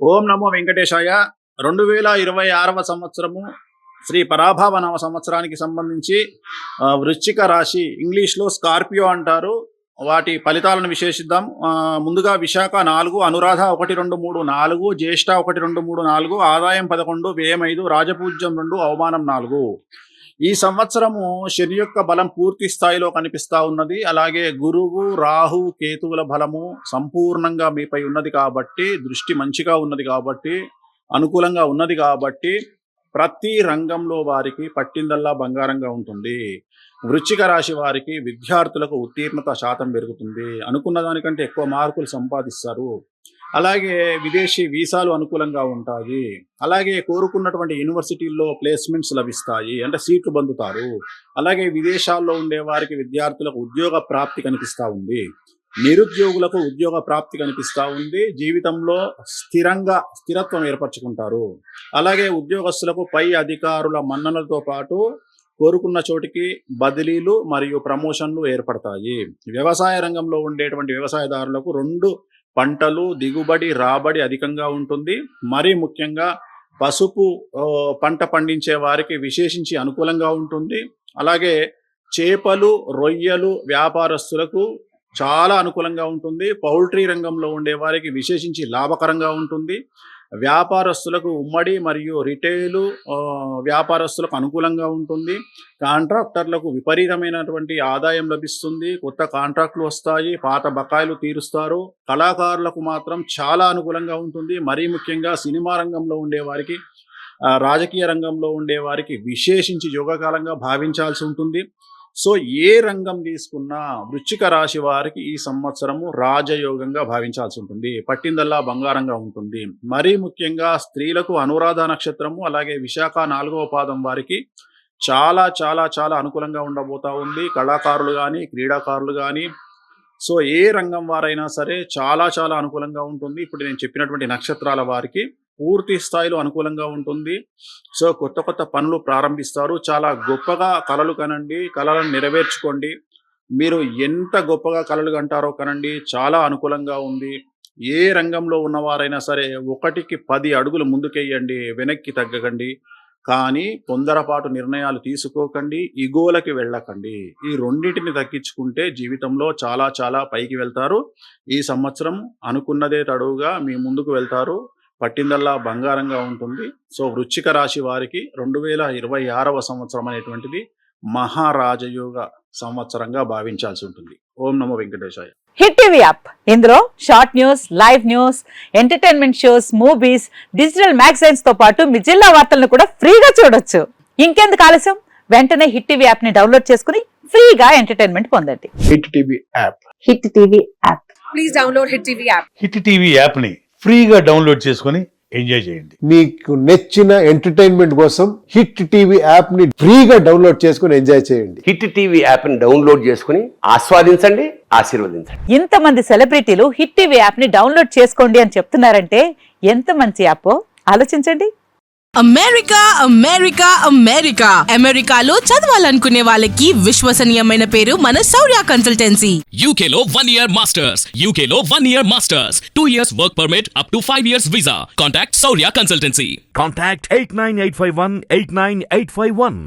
ఓం నమో వెంకటేశాయ. 2026వ సంవత్సరము శ్రీ పరాభవ నవ సంవత్సరానికి సంబంధించి వృశ్చిక రాశి, ఇంగ్లీష్లో స్కార్పియో అంటారు, వాటి ఫలితాలను విశేషిద్దాం. ముందుగా విశాఖ 4, అనురాధ 1, 2, 3, 4, జ్యేష్ఠ 1, 2, 3, 4, ఆదాయం 11, వ్యయం 5, రాజపూజ్యం 2, అవమానం 4. ఈ సంవత్సరము శని యొక్క బలం పూర్తి స్థాయిలో కనిపిస్తా ఉన్నది. అలాగే గురువు, రాహు, కేతువుల బలము సంపూర్ణంగా మీపై ఉన్నది కాబట్టి, దృష్టి మంచిగా ఉన్నది కాబట్టి, అనుకూలంగా ఉన్నది కాబట్టి ప్రతి రంగంలో వారికి పట్టిందల్లా బంగారంగా ఉంటుంది. వృశ్చిక రాశి వారికి విద్యార్థులకు ఉత్తీర్ణత శాతం పెరుగుతుంది. అనుకున్న దానికంటే ఎక్కువ మార్కులు సంపాదిస్తారు. అలాగే విదేశీ వీసాలు అనుకూలంగా ఉంటాయి. అలాగే కోరుకున్నటువంటి యూనివర్సిటీల్లో ప్లేస్మెంట్స్ లభిస్తాయి, అంటే సీట్లు పొందుతారు. అలాగే విదేశాల్లో ఉండే వారికి విద్యార్థులకు ఉద్యోగ ప్రాప్తి కనిపిస్తూ ఉంది. నిరుద్యోగులకు ఉద్యోగ ప్రాప్తి కనిపిస్తూ ఉంది. జీవితంలో స్థిరత్వం ఏర్పరచుకుంటారు. అలాగే ఉద్యోగస్తులకు పై అధికారుల మన్ననలతో పాటు కోరుకున్న చోటికి బదిలీలు మరియు ప్రమోషన్లు ఏర్పడతాయి. వ్యవసాయ రంగంలో ఉండేటువంటి వ్యవసాయదారులకు 2 పంటలు దిగుబడి రాబడి అధికంగా ఉంటుంది. మరీ ముఖ్యంగా పసుపు పంట పండించే వారికి విశేషించి అనుకూలంగా ఉంటుంది. అలాగే చేపలు, రొయ్యలు వ్యాపారస్తులకు చాలా అనుకూలంగా ఉంటుంది. పౌల్ట్రీ రంగంలో ఉండే వారికి విశేషించి లాభకరంగా ఉంటుంది. వ్యాపారస్తులకు ఉమ్మడి మరియు రిటైలు వ్యాపారస్తులకు అనుకూలంగా ఉంటుంది. కాంట్రాక్టర్లకు విపరీతమైనటువంటి ఆదాయం లభిస్తుంది. కొత్త కాంట్రాక్టులు వస్తాయి, పాత బకాయిలు తీరుస్తారు. కళాకారులకు మాత్రం చాలా అనుకూలంగా ఉంటుంది. మరీ ముఖ్యంగా సినిమా రంగంలో ఉండేవారికి, రాజకీయ రంగంలో ఉండేవారికి విశేషించి యోగకాలంగా భావించాల్సి ఉంటుంది. సో ఏ రంగం తీసుకున్నా వృశ్చిక రాశి వారికి ఈ సంవత్సరము రాజయోగంగా భావించాల్సి ఉంటుంది. పట్టిందల్లా బంగారంగా ఉంటుంది. మరీ ముఖ్యంగా స్త్రీలకు అనురాధ నక్షత్రము, అలాగే విశాఖ 4వ పాదం వారికి చాలా చాలా చాలా అనుకూలంగా ఉండబోతా ఉంది. కళాకారులు కానీ, క్రీడాకారులు కానీ, సో ఏ రంగం వారైనా సరే చాలా చాలా అనుకూలంగా ఉంటుంది. ఇప్పుడు నేను చెప్పినటువంటి నక్షత్రాల వారికి పూర్తి స్థాయిలో అనుకూలంగా ఉంటుంది. సో కొత్త కొత్త పనులు ప్రారంభిస్తారు. చాలా గొప్పగా కలలు కనండి, కలలను నెరవేర్చుకోండి. మీరు ఎంత గొప్పగా కలలు కంటారో కనండి, చాలా అనుకూలంగా ఉంది. ఏ రంగంలో ఉన్నవారైనా సరే 1కి 10 అడుగులు ముందుకెయ్యండి, వెనక్కి తగ్గకండి. కానీ తొందరపాటు నిర్ణయాలు తీసుకోకండి, ఇగోలకి వెళ్ళకండి. ఈ రెండింటిని తగ్గించుకుంటే జీవితంలో చాలా చాలా పైకి వెళ్తారు. ఈ సంవత్సరం అనుకున్నదే తడువుగా మీ ముందుకు వెళ్తారు. పట్టిందల్లా బంగారంగా ఉంటుంది. సో వృశ్చిక రాశి వారికి 2026వ సంవత్సరం అనేటువంటిది మహారాజయోగ సంవత్సరంగా భావించాల్సి ఉంటుంది. ఓం నమో వెంకటేశాయ. హిట్ టీవీ యాప్, ఇందులో short news, live news, entertainment shows, movies, digital magazines తో పాటు మీ జిల్లా వార్తలను కూడా ఫ్రీగా చూడొచ్చు. ఇంకెందుకు ఆలస్యం, వెంటనే హిట్ టీవీ యాప్ ని డౌన్లోడ్ చేసుకుని ఫ్రీగా ఎంటర్టైన్మెంట్ పొందండి. Hit TV app. Hit TV app. Please download hit TV app. Hit TV app ని ఫ్రీగా డౌన్లోడ్ చేసుకుని ఎంజాయ్ చేయండి. మీకు నచ్చిన ఎంటర్టైన్మెంట్ కోసం హిట్ టీవీ యాప్ ని ఫ్రీగా డౌన్లోడ్ చేసుకుని ఎంజాయ్ చేయండి. హిట్ టీవీ యాప్ ని డౌన్లోడ్ చేసుకుని ఆస్వాదించండి, ఆశీర్వదించండి. ఇంతమంది సెలబ్రిటీలు హిట్ టీవీ యాప్ ని డౌన్లోడ్ చేసుకోండి అని చెప్తున్నారంటే ఎంత మంచి యాప్ ఆలోచించండి. అమెరికా అమెరికా అమెరికా అమెరికాలో చదవాలనుకునే వాళ్ళకి విశ్వసనీయమైన పేరు మన శౌర్య కన్సల్టెన్సీ. UK లో 1 year masters. UK లో 1 year masters. 2 years work permit up to 5 years visa. Contact Saurya Consultancy. Contact 89851 89851.